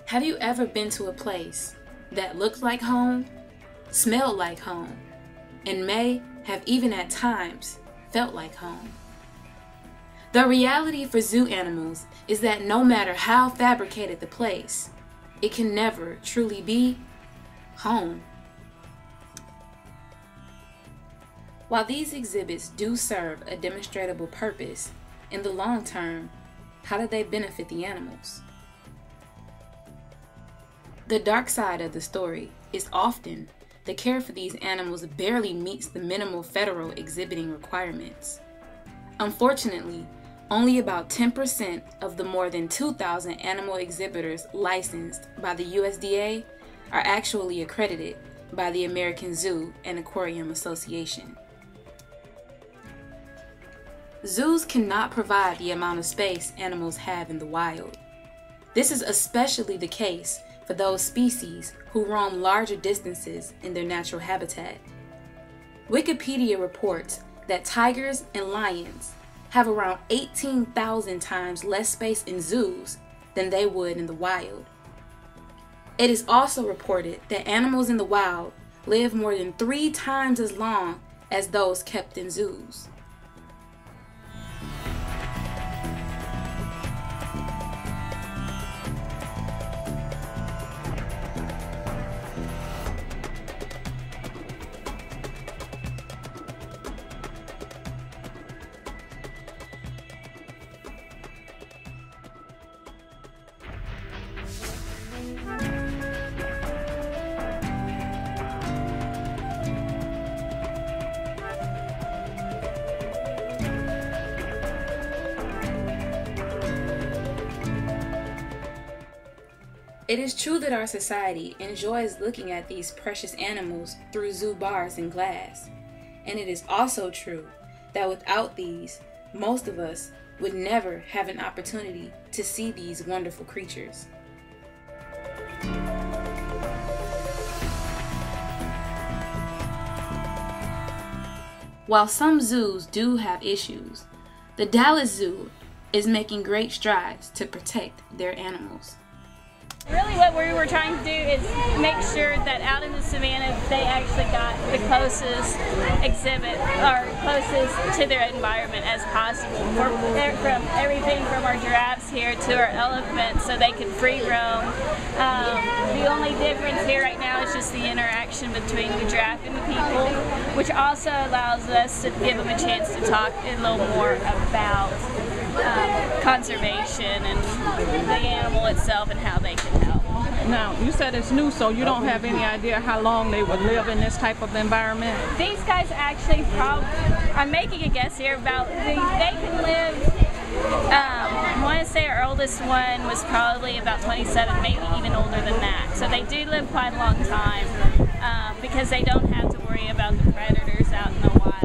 Have you ever been to a place that looked like home, smelled like home, and may have even at times felt like home? The reality for zoo animals is that no matter how fabricated the place, it can never truly be home. While these exhibits do serve a demonstrable purpose, in the long term, how do they benefit the animals? The dark side of the story is often the care for these animals barely meets the minimal federal exhibiting requirements. Unfortunately, only about 10% of the more than 2,000 animal exhibitors licensed by the USDA are actually accredited by the American Zoo and Aquarium Association. Zoos cannot provide the amount of space animals have in the wild. This is especially the case for those species who roam larger distances in their natural habitat. Wikipedia reports that tigers and lions have around 18,000 times less space in zoos than they would in the wild. It is also reported that animals in the wild live more than 3 times as long as those kept in zoos. It is true that our society enjoys looking at these precious animals through zoo bars and glass. And it is also true that without these, most of us would never have an opportunity to see these wonderful creatures. While some zoos do have issues, the Dallas Zoo is making great strides to protect their animals. Really what we were trying to do is make sure that out in the savannah they actually got the closest exhibit or closest to their environment as possible. From everything from our giraffes here to our elephants so they can free roam. The only difference here right now is just the interaction between the giraffe and the people, which also allows us to give them a chance to talk a little more about conservation and the animal itself and how they can help. Now, you said it's new, so you don't have any idea how long they would live in this type of environment? These guys actually I'm making a guess here about, they can live, I want to say our oldest one was probably about 27, maybe even older than that. So they do live quite a long time because they don't have to worry about the predators out in the wild.